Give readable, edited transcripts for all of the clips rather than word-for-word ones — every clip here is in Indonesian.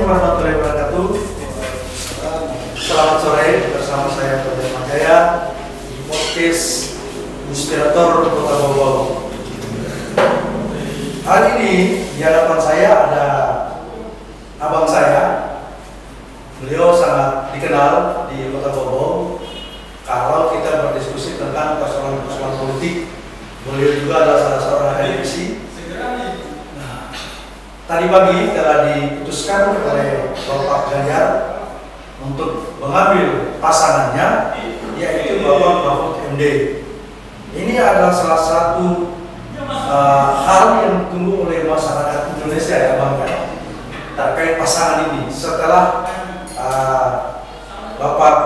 warahmatullahi wabarakatuh. Selamat sore, bersama saya Dr. Majaya, podcast Inspirator Kota Bobol. Hari ini di hadapan saya ada abang saya. Beliau sangat dikenal di Kota Bobol. Kalau kita berdiskusi tentang persoalan-persoalan politik, beliau juga adalah salah seorang akademisi. Tadi pagi telah diputuskan oleh Bapak Ganjar untuk mengambil pasangannya, yaitu Bapak Mahfud MD. Ini adalah salah satu hal yang ditunggu oleh masyarakat Indonesia ya Bang, terkait pasangan ini. Setelah Bapak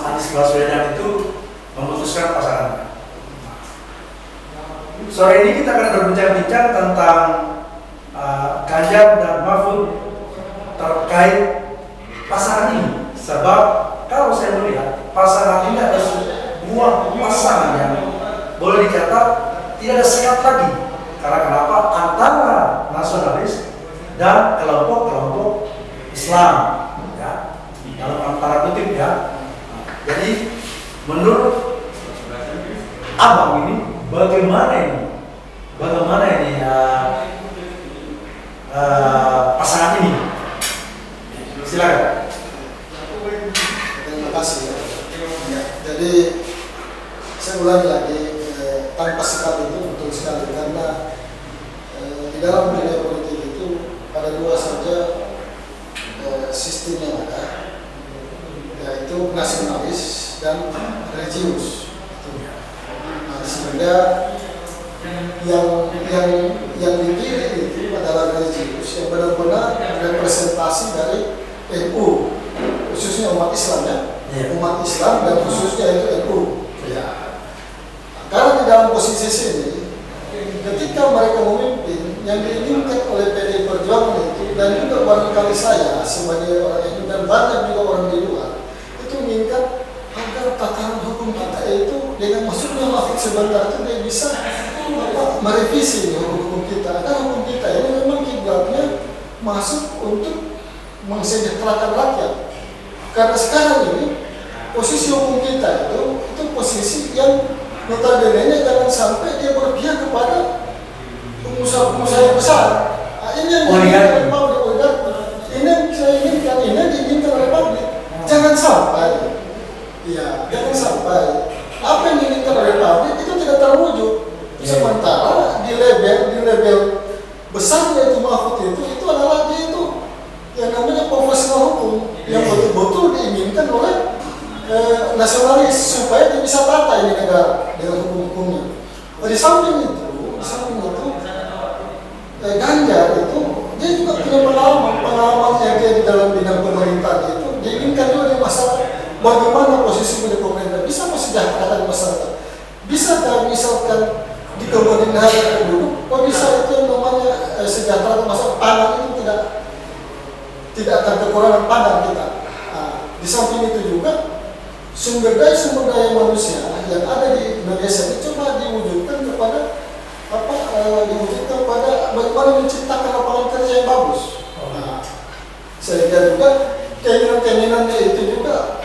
Anies Baswedan itu memutuskan pasangannya. Sore ini kita akan berbincang-bincang tentang Ganjar dan Mahfud terkait pasangan ini. Sebab kalau saya melihat pasangan ini ada sebuah pasangan yang boleh dikata tidak ada sekat lagi. Karena kenapa? Antara nasionalis dan kelompok-kelompok Islam, ya, dalam tanda kutip ya. Jadi menurut abang ini bagaimana ini pasangan ini? Silakan. Terima kasih. Jadi saya ulangi lagi, tanpa sekat itu betul sekali, karena di dalam dunia politik itu ada dua saja sistem yang ada, yaitu nasionalis dan religius. Sehingga yang dipilih itu adalah religius yang benar-benar representasi dari NU, khususnya umat Islam ya, umat Islam dan khususnya itu NU. Ya. Karena di dalam posisi sini, ketika mereka memimpin, yang diinginkan oleh PDI Perjuangan itu, dan juga barangkali saya sebagai orang NU dan banyak juga orang di luar, itu menginginkan agar tataran hukum kita itu dengan masuknya Mahfud sebentar itu dia bisa merevisi hukum kita. Karena hukum kita ini memang kiblatnya masuk untuk mensejahterakan rakyat. Karena sekarang ini posisi hukum kita itu posisi yang notabene jangan sampai dia berpihak kepada pengusaha-pengusaha yang besar. Ini yang diinginkan oleh publik. Ini yang saya inginkan, ini yang diinginkan oleh publik. Jangan sampai. Ya, jangan sampai apa yang diinginkan oleh publik itu tidak terwujud. Sementara di level besarnya itu Mahfud itu adalah dia itu yang namanya profesional hukum yang betul-betul diinginkan oleh nasionalis supaya dia bisa tata ini negara dengan hukum-hukumnya. Di samping itu Ganjar itu dia juga punya pengalaman yang dia di dalam bidang pemerintah itu diinginkan juga di masalah bagaimana posisi di pemerintah bisa mensejahterakan masyarakat, bisa misalkan di kemudian hari penduduk, kok bisa itu yang namanya sejahtera masyarakat, pangan itu tidak akan kekurangan pangan kita. Nah, di samping itu juga sumber daya manusia yang ada di Indonesia itu coba diwujudkan kepada bagaimana menciptakan lapangan kerja yang bagus. Nah, sehingga juga keinginan-keinginannya itu juga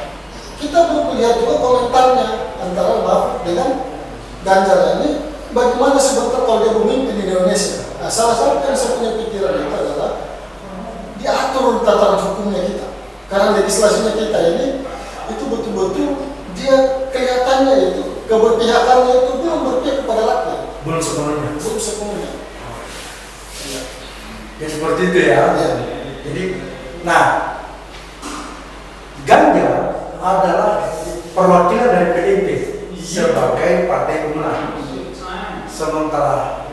kita belum lihat juga komentarnya antara Mahfud dengan Ganjar ini bagaimana sebentar kalau dia memimpin di Indonesia. Nah, salah satu yang saya punya pikiran itu adalah diatur tataran hukumnya kita. Karena legislasinya kita ini itu betul-betul dia kelihatannya itu keberpihakannya itu belum berpihak kepada rakyat. Belum sepenuhnya. Ya seperti itu ya. Jadi, nah, Ganjar adalah perwakilan dari PDIP sebagai partai pemenang. Sementara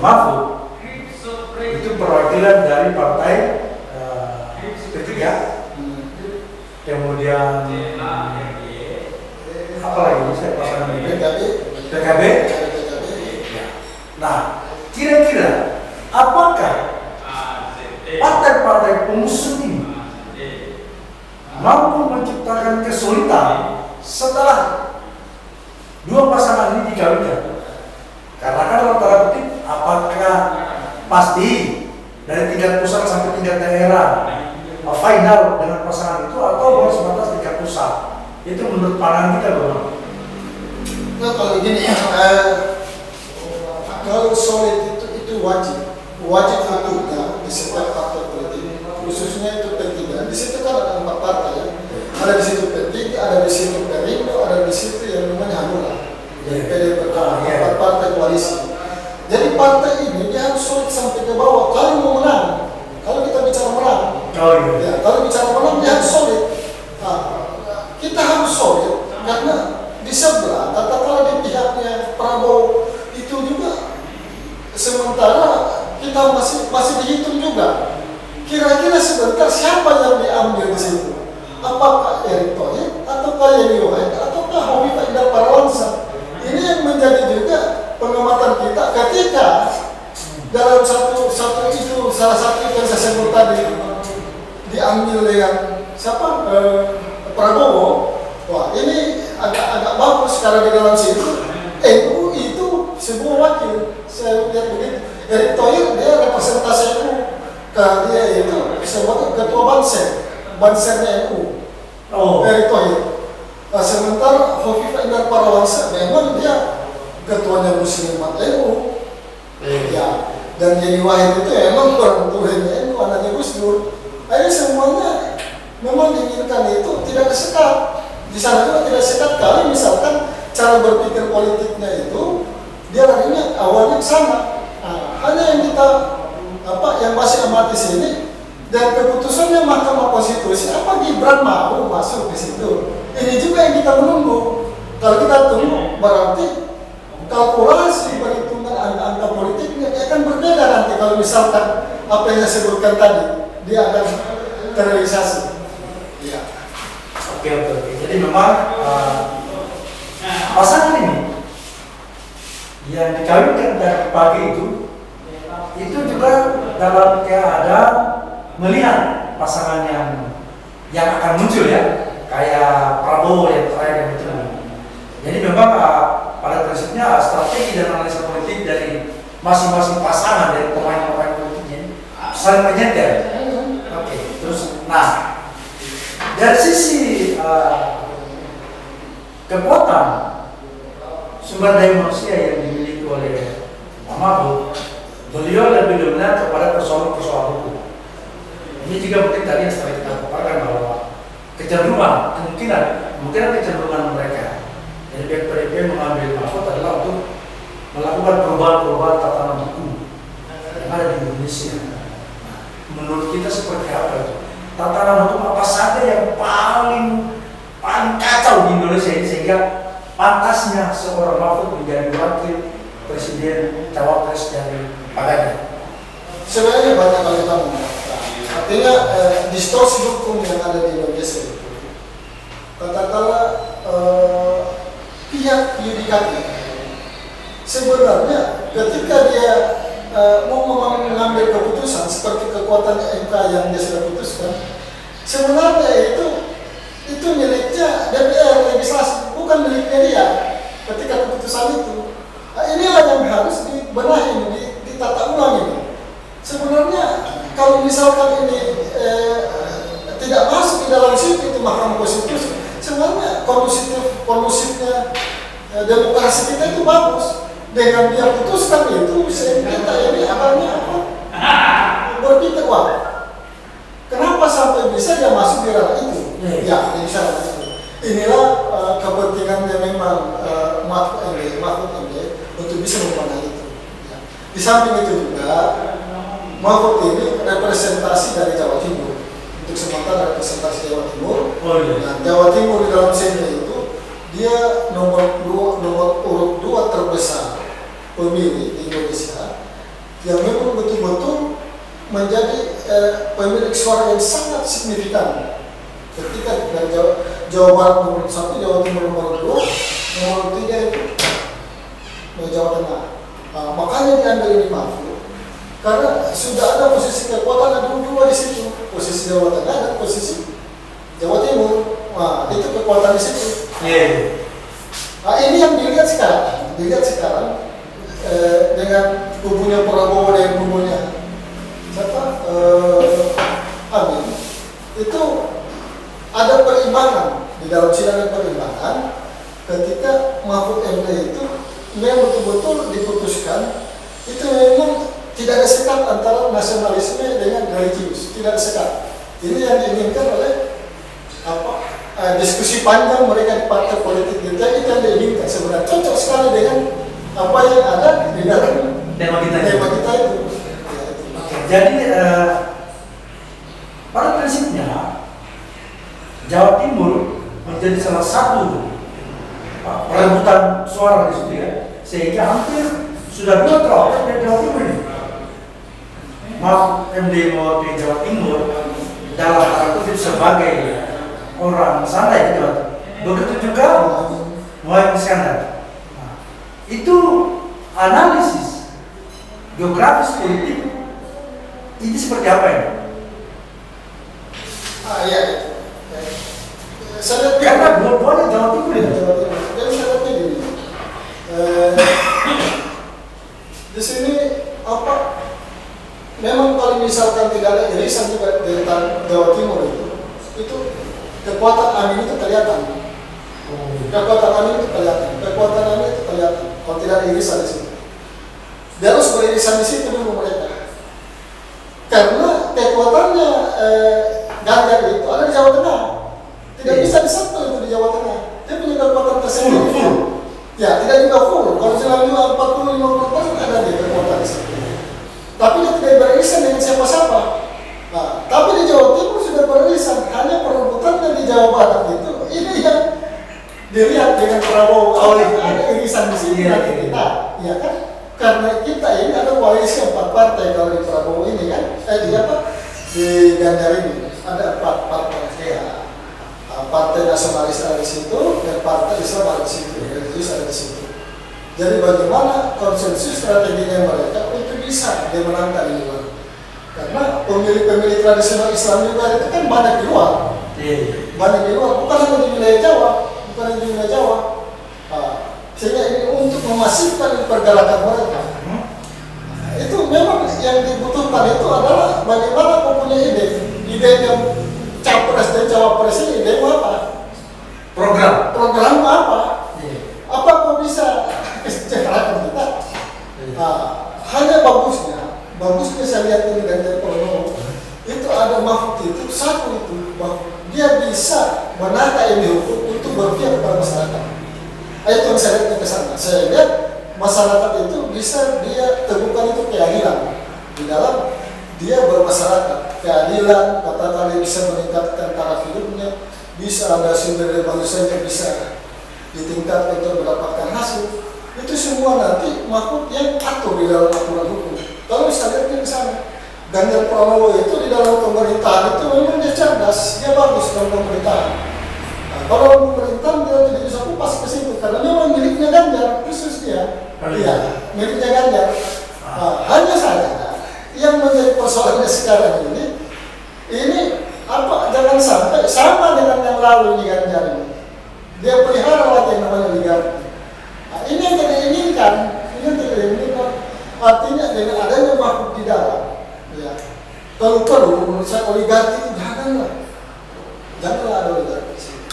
Mahfud itu perwakilan dari partai P3, kemudian apa lagi saya pasangan ini? PKB. Nah, kira-kira apakah partai-partai pengusung ini mampu menciptakan kesulitan setelah dua pasangan ini dikawinkan? Karena kan dalam tanda kutip, apakah pasti dari tingkat pusat sampai tingkat daerah final dengan pasangan itu, atau baru sebatas tingkat pusat? Itu menurut pandangan kita bagaimana? Nah, kalau gini ya, kalau solid itu wajib hukumnya di setiap partai politik, khususnya itu P3. Di situ kan ada 4 partai ya. Ada di situ P3, ada di situ Perindo, ada di situ yang namanya Hanura. Jadi PD Perjuangan, 4 partai koalisi. Jadi partai ini dia harus solid sampai ke bawah kalau mau menang. Kalau kita bicara menang, ya, kalau bicara menang dia harus solid. Nah, kita harus solid karena di sebelah, katakanlah di pihaknya Prabowo itu juga, sementara kita masih dihitung juga. Kira-kira sebentar siapa yang diambil di situ? Apakah Erick Thohir, ataukah Yeni Wahid, ataukah Hovifah Indar Parawansa? Ini yang menjadi juga pengamatan kita ketika dalam satu itu, salah satu yang saya sebut tadi diambil dengan siapa? Prabowo. Wah, ini agak bagus karena di dalam situ NU itu sebuah wakil. Saya lihat begitu. Erick Thohir dia representasi NU. Dia itu sebagai ketua Bansernya NU. Erick Thohir. Nah, sementara Hovifah Indar Parawansa memang dia ketuanya Muslimat NU. Ya. Dan Yeni Wahid itu memang orang tuanya NU, anaknya Gus Dur. Akhirnya semuanya memang diinginkan itu tidak disekat. Di sana juga tidak sekat kali misalkan cara berpikir politiknya itu dia larinya awalnya ke sana. Nah, hanya yang kita yang masih amati sini dan keputusannya Mahkamah Konstitusi apa Gibran mau masuk di situ. Ini juga yang kita menunggu. Kalau kita tunggu berarti kalkulasi perhitungan angka-angka politiknya akan berbeda nanti kalau misalkan apa yang saya sebutkan tadi dia akan terrealisasi. Iya. Oke. Jadi memang pasangan ini yang dikawinkan dari pagi itu juga dalam keadaan melihat pasangan yang akan muncul ya, kayak Prabowo yang terakhir yang muncul. Jadi memang pada prinsipnya strategi dan analisa politik dari masing-masing pasangan dari pemain-pemain politiknya saling menyetel. Oke, terus dari sisi kekuatan sumber daya manusia yang dimiliki oleh Pak Mahfud, beliau lebih dominan kepada persoalan-persoalan hukum. Ini juga mungkin tadi yang setelah kita paparkan bahwa kemungkinan kecenderungan mereka dari pihak PDIP mengambil Mahfud adalah untuk melakukan perubahan-perubahan tatanan hukum yang ada di Indonesia. Menurut kita seperti apa itu? Tatanan hukum apa saja yang paling kacau di Indonesia ini sehingga pantasnya seorang Mahfud menjadi wakil presiden cawapres dari Pak Ganjar? Sebenarnya banyak hal kita mengatakan. Artinya distorsi hukum yang ada di Indonesia itu. Katakanlah pihak yudikatif sebenarnya ketika dia mau mengambil keputusan seperti kekuatan MK yang dia sudah putuskan, sebenarnya itu miliknya DPR legislasi, bukan miliknya dia ketika keputusan itu. Nah, inilah yang harus dibenahi, ditata ulang ini. Sebenarnya kalau misalkan ini tidak masuk di dalam situ itu Mahkamah Konstitusi, sebenarnya kondusifnya demokrasi kita itu bagus. Dengan dia putuskan itu, kita ini akalnya apa? Berpikir, wah, kenapa sampai bisa dia masuk di ranah itu? Ya, bisa itu. Inilah kepentingannya memang Mahfud MD untuk bisa memenangi itu. Ya. Di samping itu juga, Mahfud ini representasi dari Jawa Timur. Untuk sementara representasi Jawa Timur. Nah, Jawa Timur di dalam sini itu dia nomor urut 2 terbesar pemilih di Indonesia yang memang betul-betul menjadi pemilik suara yang sangat signifikan. Ketika dari Jawa Barat nomor 1, Jawa Timur nomor 2, nomor 3 itu Jawa Tengah. Nah, makanya diambil ini Mahfud karena sudah ada posisi kekuatan ada dua di situ, posisi Jawa Tengah dan posisi Jawa Timur. Nah, itu kekuatan di situ. Nah, ini yang dilihat sekarang dengan kubunya Prabowo dan kubunya siapa? Amin itu ada perimbangan di dalam sidang perimbangan ketika Mahfud MD itu memang betul-betul diputuskan itu memang tidak ada sekat antara nasionalisme dengan religius, tidak ada sekat. Ini yang diinginkan oleh diskusi panjang mereka di partai politik kita, itu yang diinginkan sebenarnya cocok sekali dengan apa yang ada di dalam tema kita itu. Jadi pada prinsipnya Jawa Timur menjadi salah satu perebutan suara di situ ya, sehingga hampir sudah 2 tahun dari Jawa Timur ini. Mahfud MD mewakili Jawa Timur dalam tanda kutip sebagai orang sana ya Jawa Timur. Begitu juga Muhaimin Iskandar. Nah, itu analisis geografis politik ini seperti apa ya? Iya. Saya karena dua-duanya Jawa Timur ya. Jadi saya lihatnya gini. Di sini memang kalau misalkan tidak ada irisan juga di Jawa Timur itu kekuatan Amin itu kelihatan. Kekuatan Amin itu kelihatan. Kalau tidak ada irisan di situ, dia harus beririsan di situ dulu mereka. Karena kekuatannya Ganjar itu ada di Jawa Tengah. Tidak bisa disatu itu di Jawa Tengah. Dia punya kekuatan tersendiri. Ya, tidak juga full. Kalau misalnya 40-50% ada di kekuatan di situ. Tapi dia tidak beririsan dengan siapa-siapa. Nah, tapi di Jawa Timur sudah beririsan. Hanya perebutannya di Jawa Barat itu. Ini yang dilihat dengan Prabowo. Ada irisan di sini nanti kita, ya kan? Karena kita ini ada koalisi 4 partai kalau di Prabowo ini kan. Di Ganjar ini ada 4 partai ya. Partai nasionalis ada di situ dan partai Islam ada di situ, religius ada di situ. Jadi bagaimana konsensus strateginya mereka itu bisa dimenangkan di luar. Karena pemilih-pemilih tradisional Islam juga itu kan banyak di luar. Banyak di luar, bukan hanya di wilayah Jawa. Sehingga ini untuk memasifkan pergerakan mereka. Itu memang yang dibutuhkan itu adalah bagaimana mempunyai ide yang capres dan cawapres ini ide apa? Program apa? Apa kok bisa kesejahteraan kita? Hanya bagusnya saya lihat ini Ganjar Pranowo itu ada Mahfud itu satu itu dia bisa menata ini hukum untuk berpihak kepada masyarakat. Itu yang saya lihat ke sana. Saya lihat masyarakat itu bisa dia temukan itu keadilan di dalam dia bermasyarakat, keadilan, katakanlah bisa meningkatkan taraf hidupnya, bisa ada sumber daya manusia yang bisa ditingkatkan untuk mendapatkan hasil. Itu semua nanti Mahfud yang atur di dalam aturan hukum. Kalau misalnya ke sana, Ganjar Pranowo itu di dalam pemerintahan itu memang dia cerdas, dia bagus dalam pemerintahan. Nah, kalau dalam pemerintahan dia tidak bisa kupas ke situ karena memang miliknya Ganjar, khusus dia. Iya, miliknya Ganjar. Hanya saja yang menjadi persoalannya sekarang ini jangan sampai sama dengan yang lalu di Ganjar ini. Dia pelihara lagi yang namanya oligarki. Ini yang tidak diinginkan. Artinya dengan adanya Mahfud di dalam, ya. Kalau menurut saya oligarki itu janganlah ada oligarki di situ.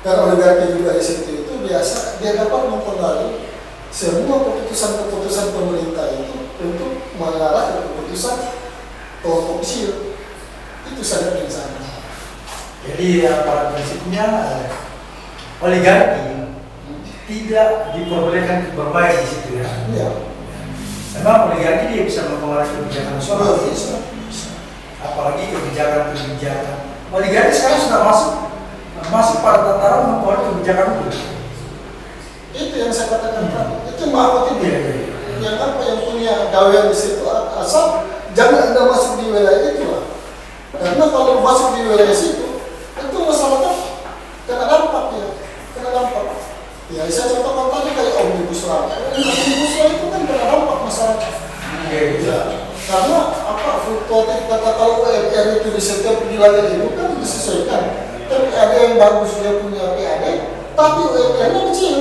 Karena oligarki juga di situ itu biasa dia dapat mempengaruhi semua keputusan-keputusan pemerintah itu untuk mengarah ke keputusan kelompok kecil. Itu sangat biasa. Jadi pada prinsipnya oligarki tidak diperbolehkan bermain di situ ya. Iya. Memang oligarki dia bisa mempengaruhi kebijakan nasional. Apalagi kebijakan. Oligarki sekarang sudah masuk pada tataran mempengaruhi kebijakan itu. Itu yang saya katakan tadi. Itu Mahfud ini. Yang yang punya gawean di situ asal jangan Anda masuk di wilayah itu lah. Karena kalau masuk di wilayah situ itu masyarakat kena dampak ya. Ya saya contohkan tadi kayak Omnibus Law. Omnibus Law itu kan kena dampak masyarakat. Ya. Karena kata kalau UMR itu di setiap wilayah itu kan disesuaikan. Tapi ada yang bagus dia punya PAD, tapi UMR-nya kecil.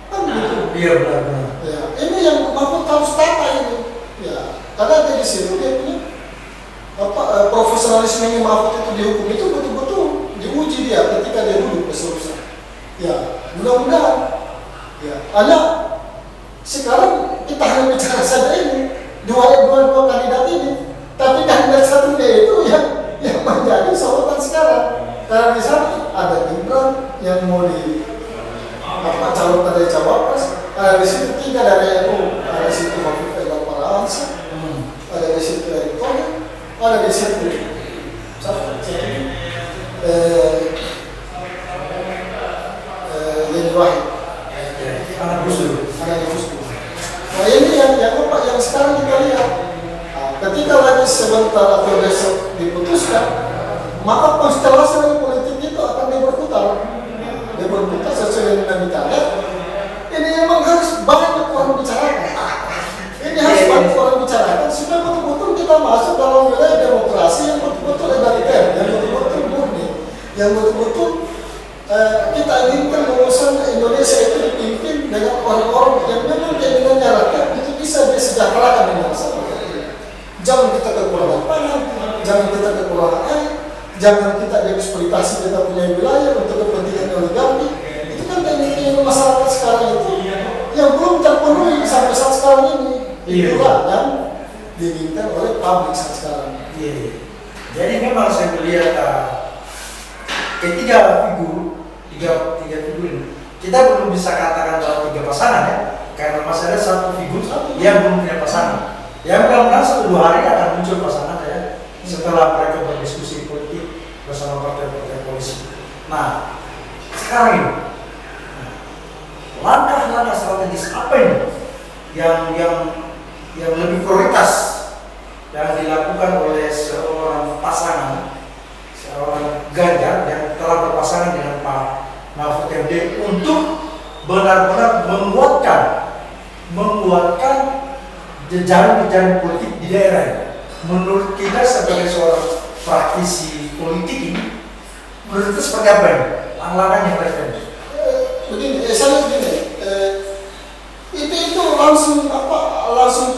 Kan gitu. Iya benar. Ya, ini yang Mahfud harus tata ini. Ya, karena dia di situ dia punya profesionalisme Mahfud itu dihukum itu betul-betul diuji dia ketika dia duduk berusaha. Ya, mudah-mudahan. Ya, hanya sekarang kita hanya bicara saja ini dua kandidat ini, tapi kandidat satunya itu yang menjadi sorotan sekarang. Karena di sana ada Gibran yang mau di calon dari cawapres, ada di situ 3 dari NU, ada di situ Mahfud Parawansa, ada di situ Erick Thohir, ada di situ Yeni Wahid, anak Gus Dur. Nah ini yang sekarang kita lihat. Ketika lagi sebentar atau besok diputuskan, maka konstelasi politik itu akan diberputar sesuai dengan dinamikanya. Ini memang harus banyak orang bicarakan. Ini harus banyak orang bicarakan supaya betul-betul kita masuk dalam wilayah demokrasi yang betul-betul egaliter, yang betul-betul murni, yang betul-betul kita inginkan mengusung Indonesia itu dipimpin dengan orang-orang yang memang keinginannya rakyat itu bisa disejahterakan dengan sama. Jangan kita kekurangan pangan, jangan kita kekurangan air, jangan kita dieksploitasi kita punya wilayah untuk kepentingan oligarki. Itu kan keinginan masyarakat sekarang itu yang belum terpenuhi sampai saat sekarang ini. Itulah yang diinginkan oleh publik saat sekarang. Jadi memang saya melihat tiga figur ini, kita belum bisa katakan bahwa 3 pasangan ya, karena masih ada satu figur yang belum punya pasangan. Yang mudah-mudahan 1-2 hari akan muncul pasangan ya, setelah mereka berdiskusi politik bersama partai-partai koalisi. Nah, sekarang ini langkah-langkah strategis apa ini yang lebih prioritas yang dilakukan oleh seorang pasangan, seorang Ganjar yang telah berpasangan dengan Pak Mahfud MD untuk benar-benar menguatkan jejaring politik di daerah. Menurut kita sebagai seorang praktisi politik ini, menurut itu seperti apa ini? Langkah yang relevan. Begini, itu langsung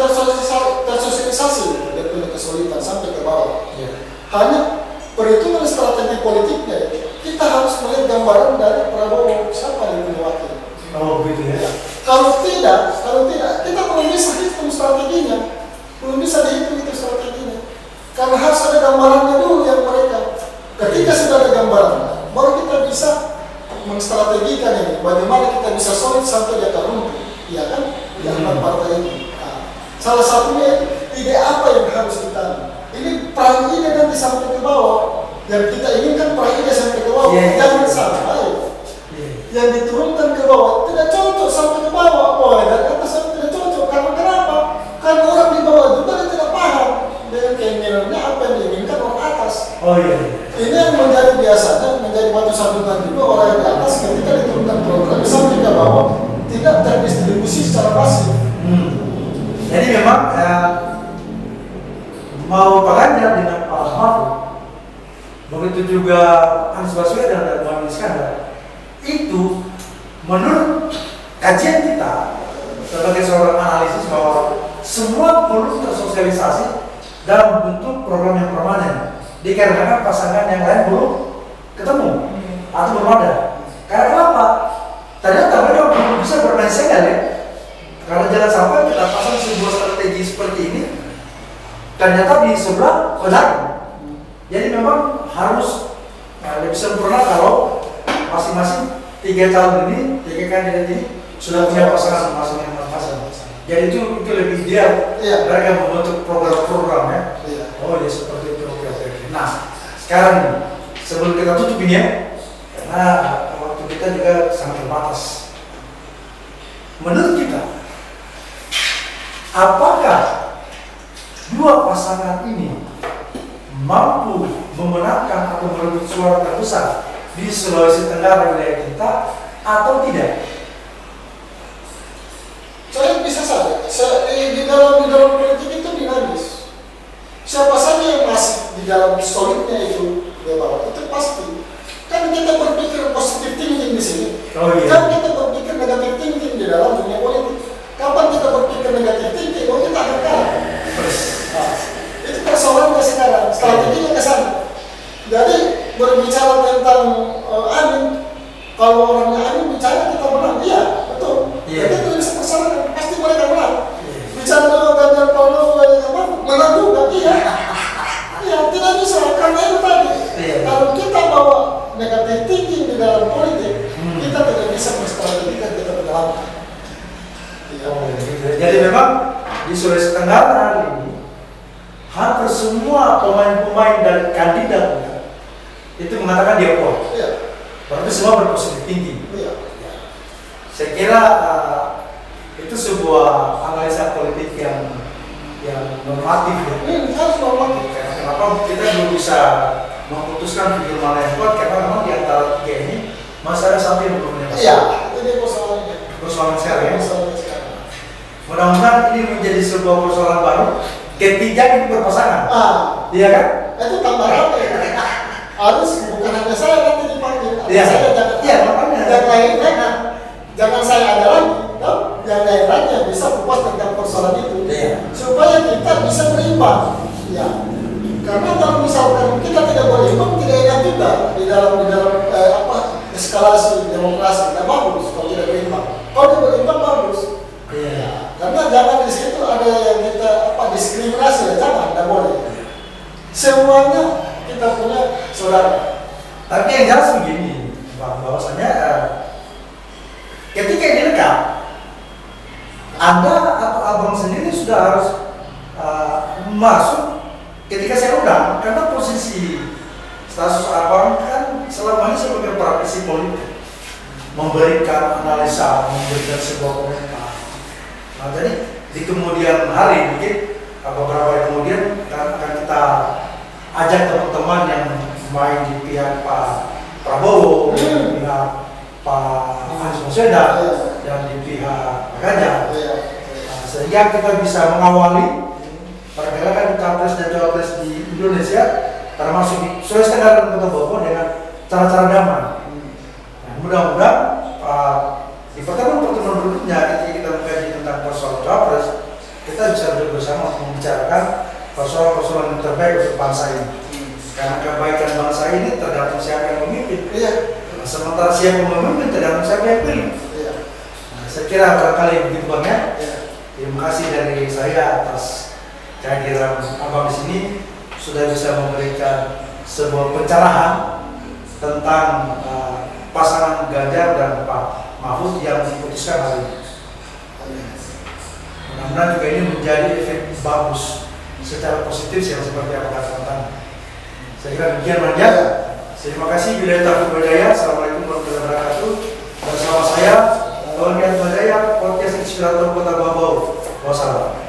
tersosialisasi dari kesulitan sampai ke bawah. Hanya perhitungan strategi politiknya, kita harus melihat gambaran dari Prabowo siapa yang punya wakil. Oh begitu ya. Kalau tidak, kita belum bisa hitung strateginya, belum bisa dihitung itu strateginya. Karena harus ada gambarannya dulu yang mereka. Ketika sudah ada gambaran, baru kita bisa mengstrategikan ini. Bagaimana kita bisa solid sampai di akar rumput, ya kan? Di antara partai ini. Salah satunya ide apa yang harus kita. Ini perang ide nanti sampai ke bawah. Yang kita inginkan perang ide sampai ke bawah. Jangan sampai yang diturunkan ke bawah tidak cocok sampai ke bawah. Dari atas sampai tidak cocok. Karena kenapa? Karena orang di bawah juga dia tidak paham dengan keinginannya apa yang diinginkan orang atas. Ini yang menjadi biasanya menjadi batu sandungan juga orang yang di atas ketika diturunkan program sampai ke bawah tidak terdistribusi secara masif. Jadi memang mau Pak Ganjar dengan Pak Mahfud, begitu juga Anies Baswedan dan Muhammad Iskandar, itu menurut kajian kita sebagai seorang analisis bahwa semua perlu tersosialisasi dalam bentuk program yang permanen, dikarenakan pasangan yang lain belum ketemu atau belum ada. Karena apa? Ternyata mereka belum bisa bermain segal ya. Kalau jangan sampai kita pasang sebuah strategi seperti ini, ternyata di sebelah benar. Jadi memang harus lebih sempurna kalau masing-masing 3 calon ini, 3 kandidat ini sudah punya pasangan masing-masing. Jadi itu lebih ideal. Mereka membentuk program-program ya. Oh ya seperti itu. Oke. Nah sekarang ini, sebelum kita tutup ini ya, karena waktu kita juga sangat terbatas. Menurut kita, apakah 2 pasangan ini mampu memenangkan atau merebut suara terbesar di Sulawesi Tenggara wilayah kita atau tidak? Saya bisa saja. Di dalam politik itu dinamis. Siapa saja yang masih di dalam solidnya itu di bawah itu pasti. Kan kita berpikir positif thinking di sini. Kan kita berpikir negatif thinking di dalam dunia politik. Kapan kita berpikir negatif thinking, kita akan kalah. Itu persoalannya sekarang. bicara tentang Amin, kalau orangnya Amin bicara kita menang, iya betul. Kita tidak bisa persalahkan, pasti mereka menang. Bicara dengan Ganjar Pranowo menang juga, iya. Iya, tidak bisa karena itu tadi. Kalau kita bawa negatif thinking di dalam politik, kita tidak bisa menstrategikan kita berdalam. Jadi memang di Sulawesi Tenggara hari ini hampir semua pemain-pemain dan kandidatnya itu mengatakan dia kuat. Iya. Berarti semua berpositif tinggi. Iya. Saya kira itu sebuah analisa politik yang normatif ya. Harus normatif. Kenapa kita belum bisa memutuskan figur mana yang kuat? Karena memang di antara tiga ini masih ada satu yang belum menyatakan. Iya, itu persoalannya. Persoalan sekarang ya. Sekarang. Mudah-mudahan ini menjadi sebuah persoalan baru. Ketiga ini berpasangan. Iya kan? Itu tambah ramai. Harus bukan hanya saya nanti dipanggil. Iya. Saya jangan. Iya, makanya. Yang lain jangan saya ada lagi. Yang lain yang bisa puas tentang persoalan itu. Iya. Supaya kita bisa berimbang. Ya. Karena kalau misalkan kita tidak berimbang, tidak enak juga di dalam eskalasi demokrasi. Tidak bagus kalau tidak berimbang. Kalau tidak berimbang bagus. Iya. Karena jangan di situ ada yang kita diskriminasi, jangan, tidak boleh. Semuanya kita punya saudara. Tapi yang jelas begini, bahwasanya ketika ini dekat, Anda atau abang sendiri sudah harus masuk ketika saya undang, karena posisi status abang kan selama ini sebagai praktisi politik, memberikan analisa, memberikan sebuah komentar. Nah, jadi di kemudian hari mungkin beberapa hari kemudian akan kita ajak teman-teman yang main di pihak Pak Prabowo, di pihak Pak Anies Baswedan, dan di pihak Pak Ganjar. Nah, sehingga kita bisa mengawali pergerakan capres dan cawapres di Indonesia, termasuk di Sulawesi Tenggara dan Kota Bogor dengan cara-cara damai. Nah, mudah-mudahan di pertemuan-pertemuan berikutnya ketika kita mengkaji tentang persoalan cawapres, kita bisa duduk bersama untuk membicarakan persoalan-persoalan yang terbaik untuk bangsa ini. Karena kebaikan bangsa ini tergantung siapa yang memimpin. Nah, sementara siapa yang memimpin tergantung siapa yang pilih. Nah, saya kira barangkali begitu Bang ya. Terima kasih dari saya atas kehadiran abang di sini, sudah bisa memberikan sebuah pencerahan tentang pasangan Ganjar dan Pak Mahfud yang diputuskan hari ini. Mudah-mudahan juga ini menjadi efek bagus secara positif yang seperti apa kata-kata. Saya kira demikian Bang ya. Terima kasih. Bila taufiq wal hidayah. Assalamualaikum warahmatullahi wabarakatuh. Bersama saya Tony Atmajaya, podcast Inspirator Kota Bau. Wassalam.